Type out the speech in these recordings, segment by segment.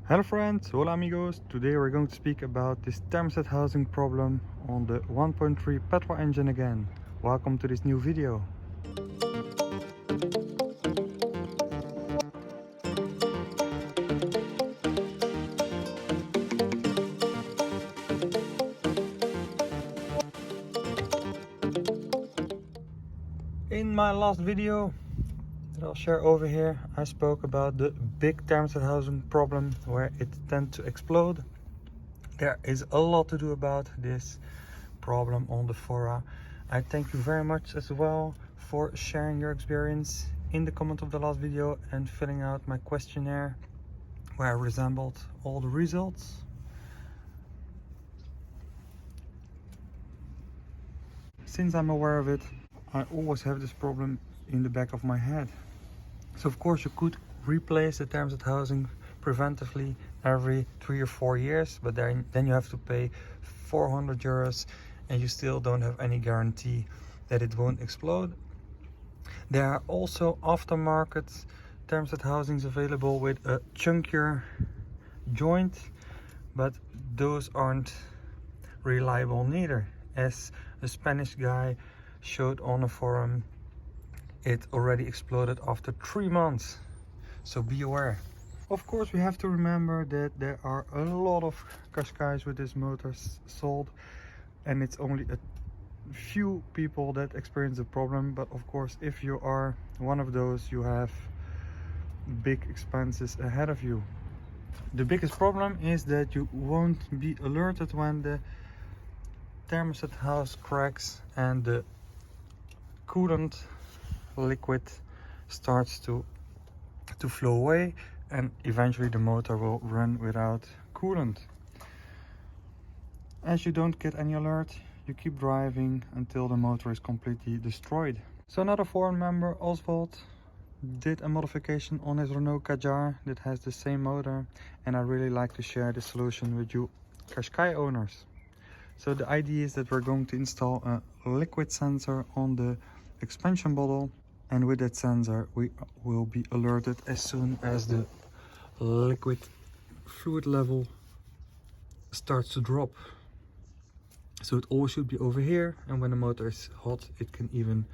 Hello friends, hola amigos. Today we're going to speak about this thermostat housing problem on the 1.3 petrol engine again. Welcome to this new video. In my last video that I'll share over here, I spoke about the big thermostat housing problem where it tends to explode. There is a lot to do about this problem on the fora. I thank you very much as well for sharing your experience in the comment of the last video and filling out my questionnaire where I resembled all the results. Since I'm aware of it, I always have this problem in the back of my head. So of course you could replace the thermostat housing preventively every 3 or 4 years, but then you have to pay 400 euros and you still don't have any guarantee that it won't explode. There are also aftermarket thermostat housings available with a chunkier joint, but those aren't reliable neither. As a Spanish guy showed on a forum, it already exploded after 3 months, so be aware. Of course we have to remember that there are a lot of Qashqais with this motor sold, and it's only a few people that experience the problem. But of course if you are one of those, you have big expenses ahead of you. The biggest problem is that you won't be alerted when the thermostat house cracks and the coolant liquid starts to flow away, and eventually the motor will run without coolant. As you don't get any alert, you keep driving until the motor is completely destroyed. So another forum member, Oswald, did a modification on his Renault Kadjar that has the same motor, and I really like to share the solution with you Qashqai owners. So the idea is that we're going to install a liquid sensor on the expansion bottle, and with that sensor we will be alerted as soon as the liquid fluid level starts to drop. So it always should be over here, and when the motor is hot it can even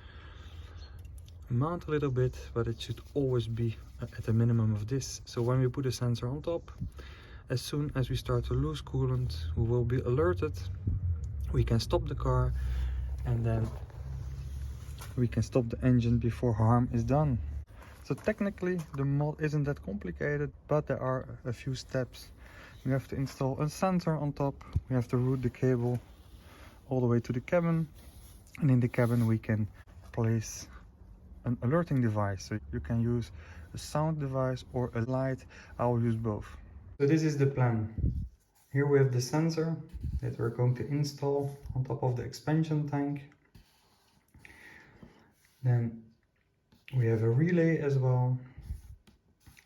mount a little bit, but it should always be at a minimum of this. So when we put a sensor on top, as soon as we start to lose coolant, we will be alerted. We can stop the car, and then we can stop the engine before harm is done. So technically the mod isn't that complicated, but there are a few steps. We have to install a sensor on top, we have to route the cable all the way to the cabin, and in the cabin we can place an alerting device. So you can use a sound device or a light. I will use both. So this is the plan. Here we have the sensor that we're going to install on top of the expansion tank. Then we have a relay as well,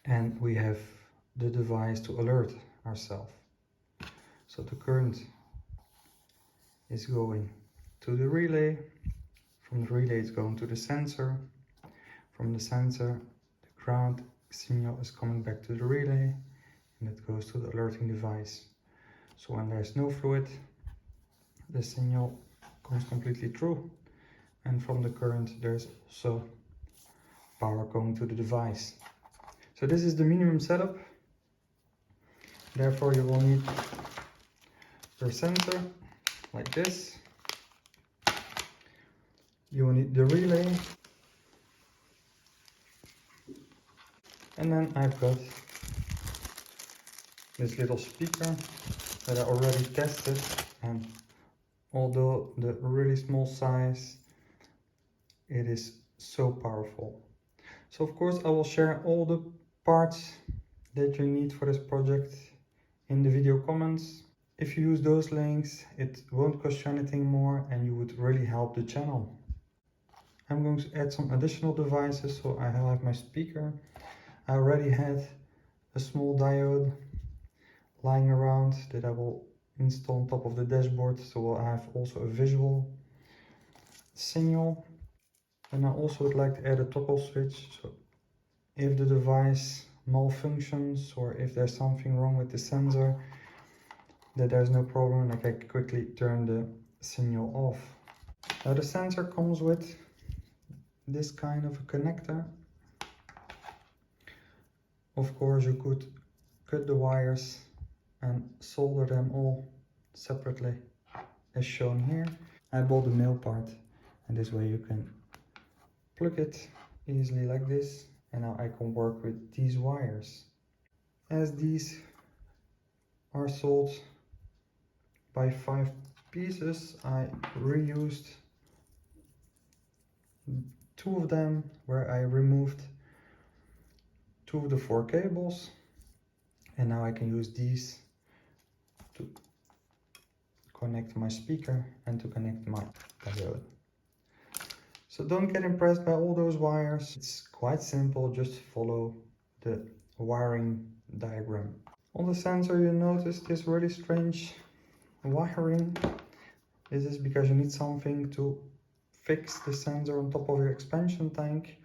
and we have the device to alert ourselves. So the current is going to the relay, from the relay it's going to the sensor, from the sensor the ground signal is coming back to the relay, and it goes to the alerting device. So when there's no fluid, the signal goes completely through, and from the current there's also power going to the device. So this is the minimum setup. Therefore you will need your sensor like this. You will need the relay, and then I've got this little speaker that I already tested, and although the really small size, it is so powerful. So of course I will share all the parts that you need for this project in the video comments. If you use those links, it won't cost you anything more, and you would really help the channel. I'm going to add some additional devices. So I have my speaker. I already had a small diode lying around that I will install on top of the dashboard, so I have also a visual signal. And I also would like to add a toggle switch, so if the device malfunctions or if there's something wrong with the sensor, that there's no problem, I can quickly turn the signal off. Now the sensor comes with this kind of a connector. Of course you could cut the wires and solder them all separately as shown here. I bought the male part, and this way you can plug it easily like this, and now I can work with these wires. As these are sold by 5 pieces, I reused 2 of them where I removed 2 of the 4 cables, and now I can use these to connect my speaker and to connect my diode. So don't get impressed by all those wires, it's quite simple, just follow the wiring diagram. On the sensor you notice this really strange wiring. This is because you need something to fix the sensor on top of your expansion tank.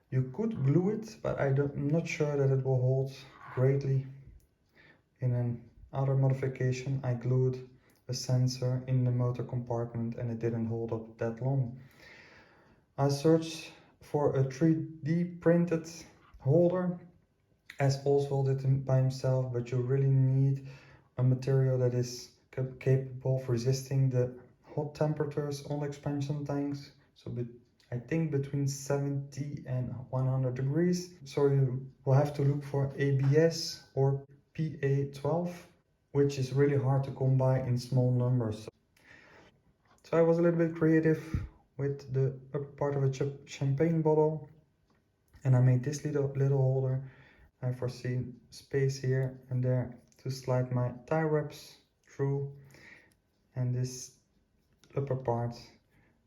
You could glue it, but I'm not sure that it will hold greatly. In another modification I glued a sensor in the motor compartment and it didn't hold up that long. I searched for a 3D printed holder, as Oswald did by himself, but you really need a material that is capable of resisting the hot temperatures on expansion tanks. So I think between 70 and 100 degrees. So you will have to look for ABS or PA12, which is really hard to come by in small numbers. So I was a little bit creative with the upper part of a champagne bottle, and I made this little holder. I foresee space here and there to slide my tie wraps through, and this upper part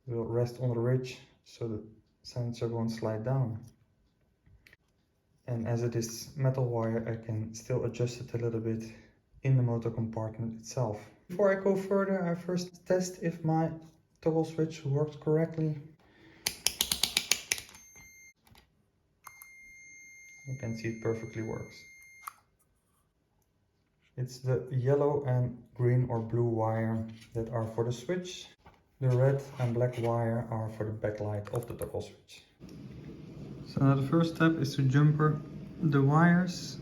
will rest on the ridge so the sensor won't slide down. And as it is metal wire, I can still adjust it a little bit in the motor compartment itself. Before I go further, I first test if my toggle switch works correctly. You can see it perfectly works. It's the yellow and green or blue wire that are for the switch. The red and black wire are for the backlight of the toggle switch. So now the first step is to jumper the wires.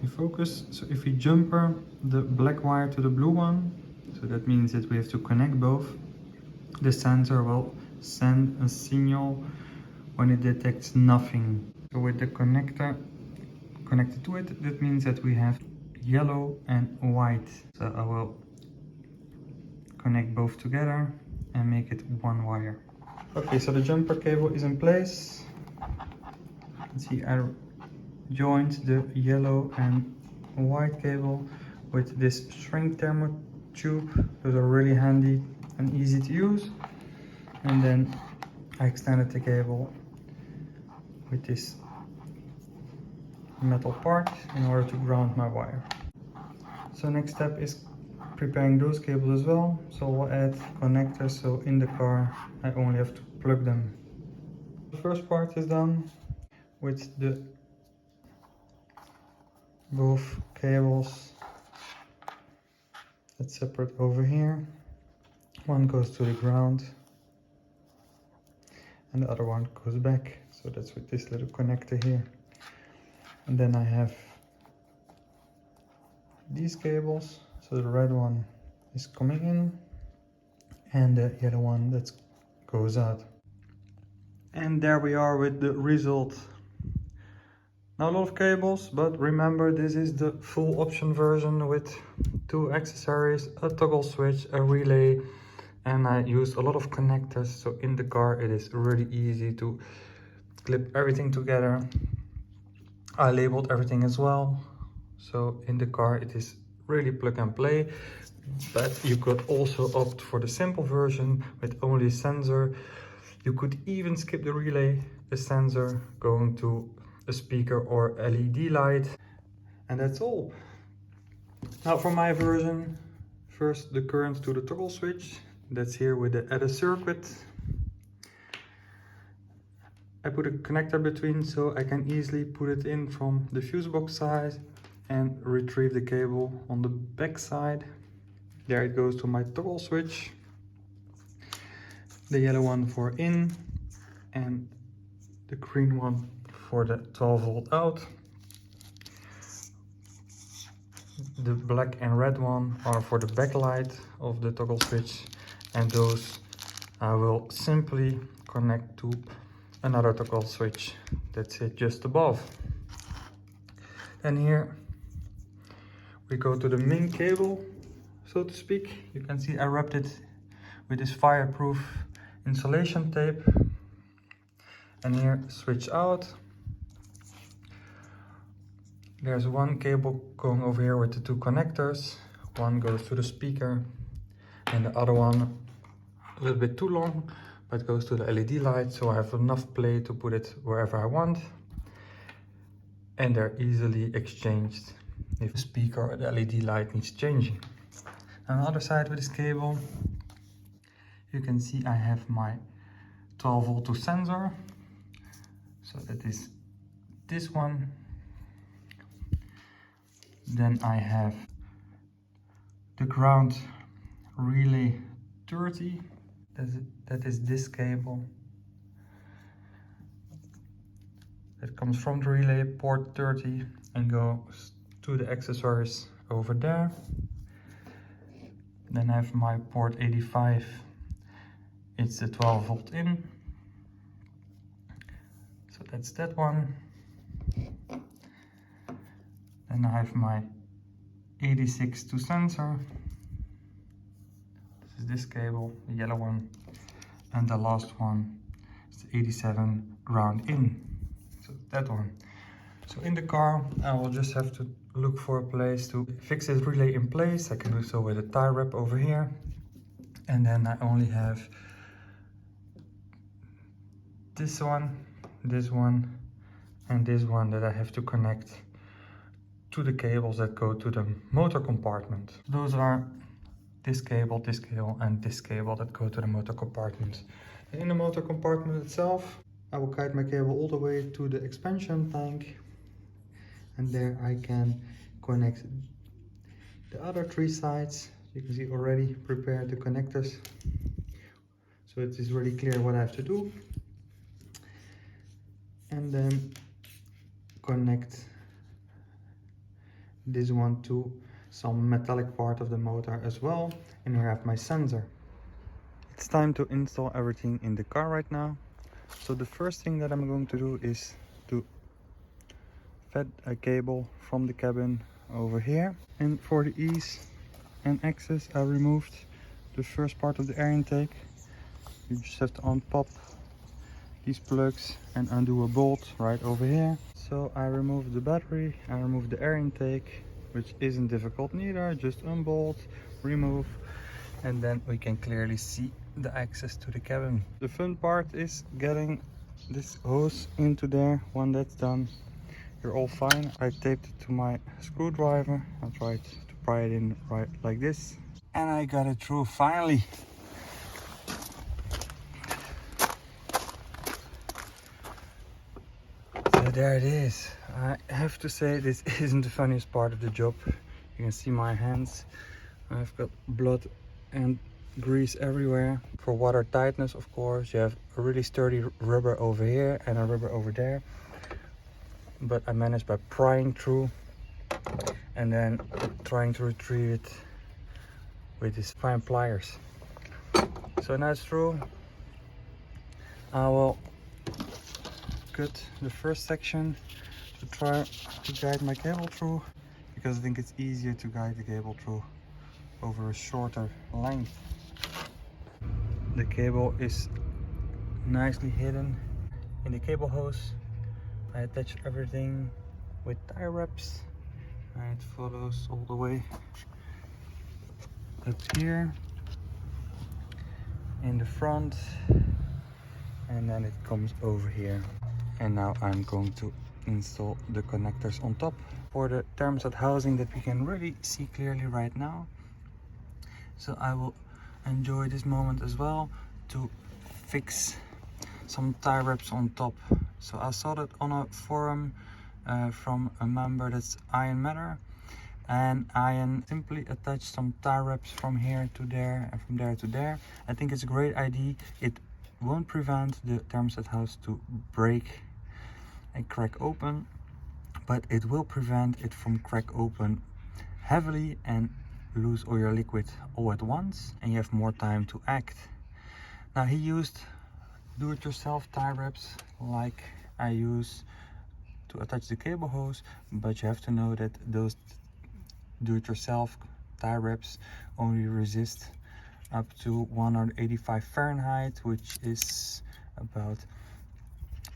You focus. So if we jumper the black wire to the blue one, so that means that we have to connect both. The sensor will send a signal when it detects nothing. So with the connector connected to it, that means that we have yellow and white. So I will connect both together and make it one wire. Okay, so the jumper cable is in place. You can see I joined the yellow and white cable with this shrink thermo tube. Those are really handy and easy to use. And then I extended the cable with this metal part in order to ground my wire. So next step is preparing those cables as well. So we'll add connectors, so in the car I only have to plug them. The first part is done with the both cables that's separate over here. One goes to the ground and the other one goes back. So that's with this little connector here. And then I have these cables. So the red one is coming in and the yellow one that goes out. And there we are with the result. Not a lot of cables, but remember this is the full option version with 2 accessories, a toggle switch, a relay, and I used a lot of connectors. So in the car it is really easy to clip everything together. I labeled everything as well. So in the car it is really plug and play, but you could also opt for the simple version with only a sensor. You could even skip the relay, the sensor going to a speaker or LED light, and that's all. Now for my version, first the current to the toggle switch, that's here with the added circuit. I put a connector between so I can easily put it in from the fuse box side and retrieve the cable on the back side. There it goes to my toggle switch, the yellow one for in and the green one for the 12 volt out. The black and red one are for the backlight of the toggle switch, and those I will simply connect to another toggle switch that's it just above. And here we go to the main cable, so to speak. You can see I wrapped it with this fireproof insulation tape. And here switch out. There's one cable going over here with the two connectors. One goes to the speaker and the other one a little bit too long, but goes to the LED light, so I have enough play to put it wherever I want. And they're easily exchanged if the speaker or the LED light needs changing. On the other side with this cable, you can see I have my 12 volt to sensor. So that is this one. Then I have the ground relay 30. That is this cable. That comes from the relay port 30 and goes to the accessories over there. Then I have my port 85. It's the 12 volt in. So that's that one. Then I have my 86 to sensor. This is this cable, the yellow one. And the last one is the 87 ground in. So that one. So in the car, I will just have to look for a place to fix this relay in place. I can do so with a tie wrap over here. And then I only have this one, and this one that I have to connect to the cables that go to the motor compartment. Those are this cable, and this cable that go to the motor compartment. And in the motor compartment itself, I will guide my cable all the way to the expansion tank, and there I can connect the other three sides. You can see already prepared the connectors, so it is really clear what I have to do. And then connect this one to some metallic part of the motor as well. And here I have my sensor. It's time to install everything in the car right now. So the first thing that I'm going to do is to fed a cable from the cabin over here. And for the ease and access, I removed the first part of the air intake. You just have to unpop these plugs and undo a bolt right over here. So I removed the battery, I removed the air intake, which isn't difficult neither. Just unbolt, remove, and then we can clearly see the access to the cabin. The fun part is getting this hose into there. When that's done, you're all fine. I taped it to my screwdriver. I tried to pry it in right like this, and I got it through finally. So there it is. I have to say this isn't the funniest part of the job. You can see my hands. I've got blood and grease everywhere. For water tightness, of course, you have a really sturdy rubber over here and a rubber over there. But I managed by prying through and then trying to retrieve it with these fine pliers. So now it's through. I will cut the first section to try to guide my cable through, because I think it's easier to guide the cable through over a shorter length. The cable is nicely hidden in the cable hose. I attach everything with tie wraps and it follows all the way up here in the front, and then it comes over here. And now I'm going to install the connectors on top for the thermostat housing that we can really see clearly right now. So I will enjoy this moment as well to fix some tie wraps on top. So I saw that on a forum from a member, that's Iron Matter, and Iron simply attached some tie wraps from here to there and from there to there. I think it's a great idea. It won't prevent the thermostat house to break and crack open, but it will prevent it from crack open heavily and lose all your liquid all at once, and you have more time to act. Now he used do-it-yourself tie wraps like I use to attach the cable hose, but you have to know that those do-it-yourself tie wraps only resist up to 185 Fahrenheit, which is about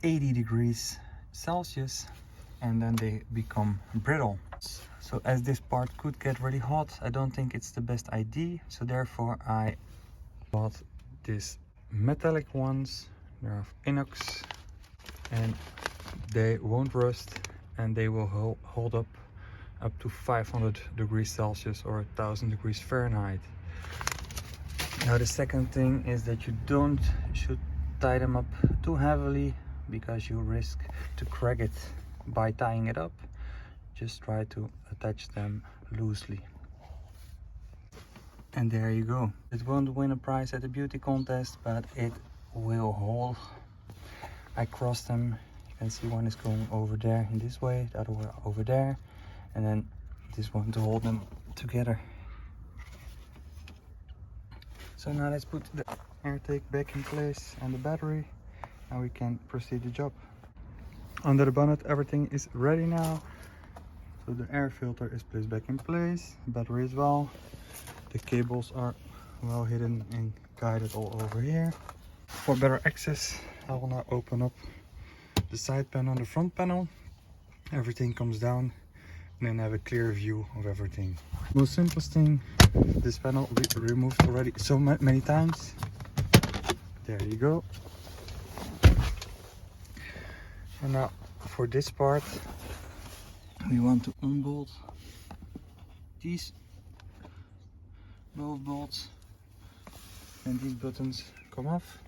80 degrees Celsius, and then they become brittle. So as this part could get really hot, I don't think it's the best idea, so therefore I bought these metallic ones. They're of inox and they won't rust, and they will hold up to 500 degrees Celsius or 1000 degrees Fahrenheit. Now the second thing is that you should tie them up too heavily, because you risk to crack it by tying it up. Just try to attach them loosely. And there you go. It won't win a prize at the beauty contest, but it will hold. I crossed them. You can see one is going over there in this way, the other one over there, and then this one to hold them together. So now let's put the air tank back in place and the battery, and we can proceed the job. Under the bonnet everything is ready now. So the air filter is placed back in place, battery as well. The cables are well hidden and guided all over here. For better access, I will now open up the side panel and the front panel. Everything comes down, and then have a clear view of everything. Most simplest thing, this panel we removed already so many times. There you go. And now for this part, we want to unbolt these both bolts, and these buttons come off.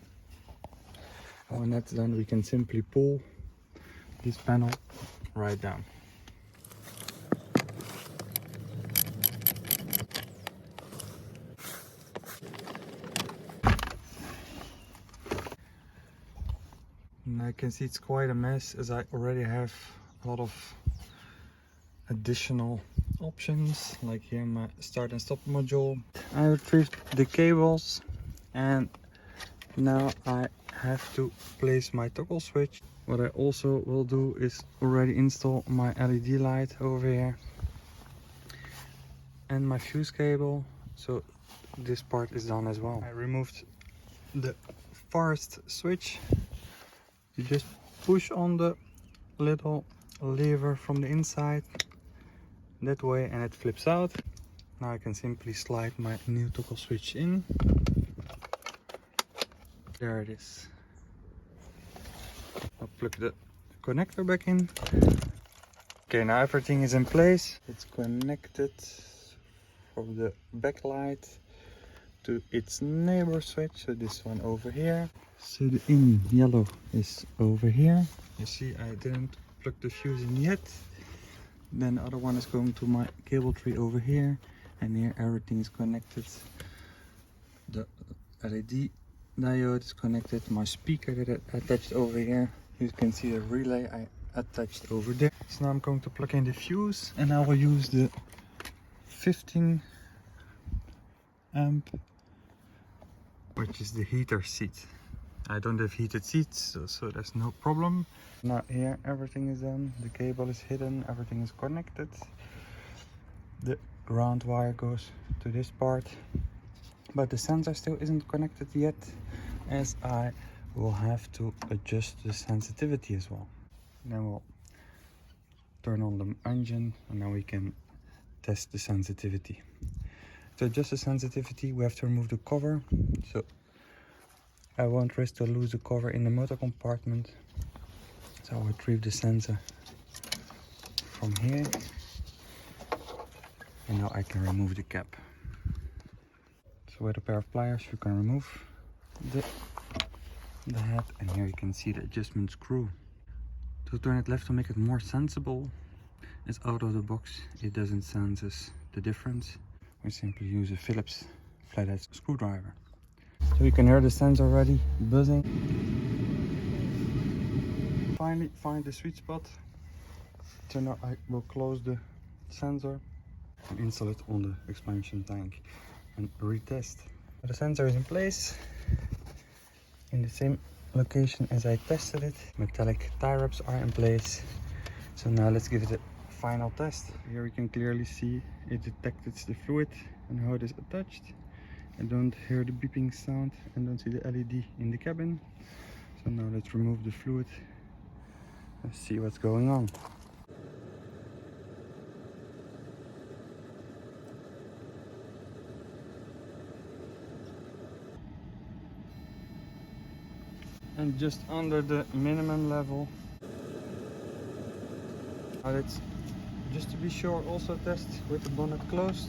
And when that's done, we can simply pull this panel right down. And I can see it's quite a mess, as I already have a lot of additional options, like here my start and stop module. I retrieved the cables, and now I have to place my toggle switch. What I also will do is already install my LED light over here and my fuse cable, so this part is done as well. I removed the forest switch. You just push on the little lever from the inside that way and it flips out. Now I can simply slide my new toggle switch in. There it is. I'll plug the connector back in. Okay, now everything is in place. It's connected from the backlight to its neighbor switch, so this one over here. So the in yellow is over here. You see I didn't plug the fuse in yet. Then the other one is going to my cable tree over here, and here everything is connected. The LED diode is connected, my speaker that I attached over here. You can see the relay I attached over there. So now I'm going to plug in the fuse, and I will use the 15 amp, which is the heater seat. I don't have heated seats, so there's no problem. Now here everything is done, the cable is hidden, everything is connected. The ground wire goes to this part, but the sensor still isn't connected yet, as I will have to adjust the sensitivity as well. Then we'll turn on the engine, and then we can test the sensitivity. To adjust the sensitivity, we have to remove the cover. So I won't risk to lose the cover in the motor compartment. So I'll retrieve the sensor from here, and now I can remove the cap. So with a pair of pliers you can remove the the head, and here you can see the adjustment screw. To turn it left to make it more sensible, it's out of the box, it doesn't sense the difference. We simply use a Phillips flathead screwdriver. So you can hear the sensor already buzzing. Finally find the sweet spot. So now I will close the sensor and install it on the expansion tank and retest. The sensor is in place in the same location as I tested it. Metallic tie wraps are in place. So now let's give it a final test. Here we can clearly see it detected the fluid and how it is attached. I don't hear the beeping sound and don't see the LED in the cabin. So now let's remove the fluid and see what's going on. And just under the minimum level. Now let's, just to be sure, also test with the bonnet closed.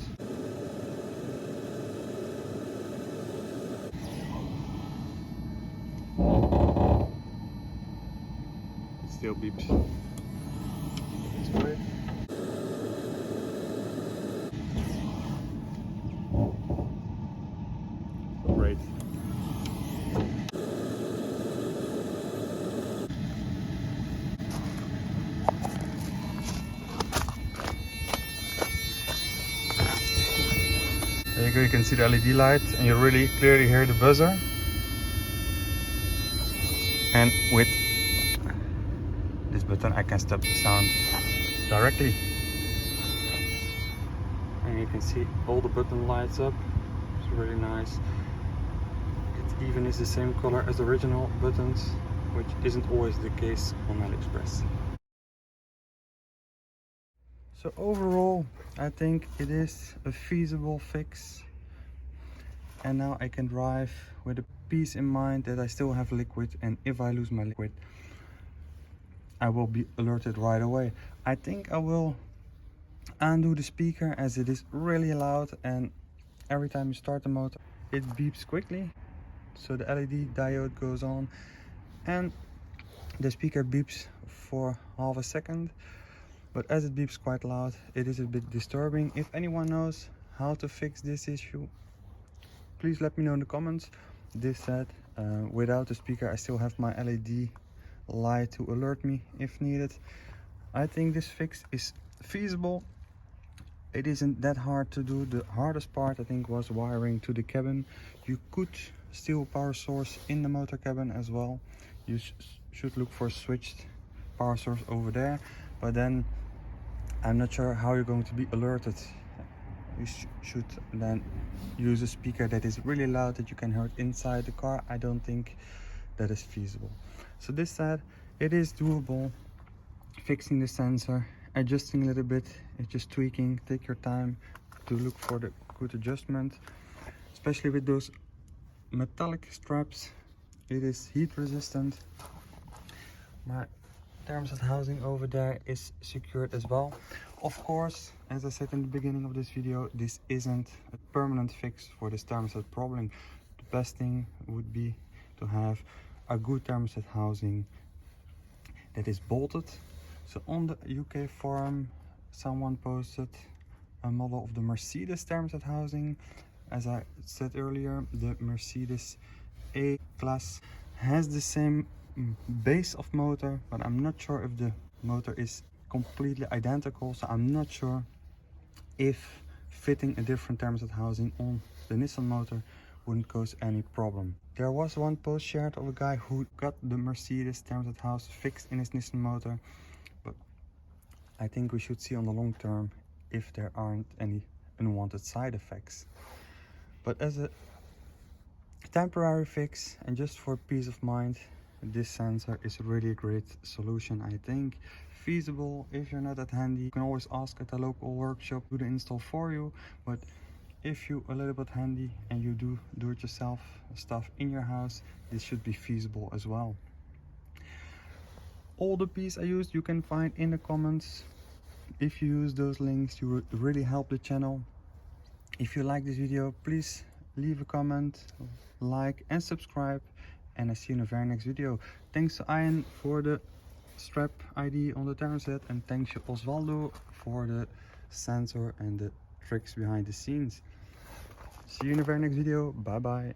It still beeps. That's great. Great. There you go, you can see the LED light and you really clearly hear the buzzer. And with this button I can stop the sound directly. And you can see all the button lights up. It's really nice. It even is the same color as the original buttons, which isn't always the case on AliExpress. So overall, I think it is a feasible fix. And now I can drive with a peace in mind that I still have liquid, and if I lose my liquid, I will be alerted right away. I think I will undo the speaker as it is really loud, and every time you start the motor it beeps quickly. So the LED diode goes on and the speaker beeps for half a second, but as it beeps quite loud, it is a bit disturbing. If anyone knows how to fix this issue, please let me know in the comments. This said, without the speaker I still have my LED light to alert me if needed. I think this fix is feasible. It isn't that hard to do. The hardest part I think was wiring to the cabin. You could steal a power source in the motor cabin as well. You should look for a switched power source over there, but then I'm not sure how you're going to be alerted. You should then use a speaker that is really loud that you can hear it inside the car. I don't think that is feasible. So this said, it is doable. Fixing the sensor, adjusting a little bit, it's just tweaking. Take your time to look for the good adjustment, especially with those metallic straps. It is heat resistant. My thermostat housing over there is secured as well. Of course, as I said in the beginning of this video, this isn't a permanent fix for this thermostat problem. The best thing would be to have a good thermostat housing that is bolted. So on the UK forum, someone posted a model of the Mercedes thermostat housing. As I said earlier, the Mercedes A-klasse has the same base of motor, but I'm not sure if the motor is completely identical. So I'm not sure if fitting a different thermostat housing on the Nissan motor wouldn't cause any problem. There was one post shared of a guy who got the Mercedes thermostat house fixed in his Nissan motor, but I think we should see on the long term if there aren't any unwanted side effects. But as a temporary fix and just for peace of mind, this sensor is really a great solution. I think feasible. If you're not that handy, you can always ask at a local workshop to do the install for you. But if you're a little bit handy and you do it yourself stuff in your house, this should be feasible as well. All the pieces I used you can find in the comments. If you use those links, you would really help the channel. If you like this video, please leave a comment, like and subscribe. and I see you in the very next video. Thanks to Ian for the strap ID on the Thermostat, and thanks to Osvaldo for the sensor and the tricks behind the scenes. See you in the very next video. Bye bye.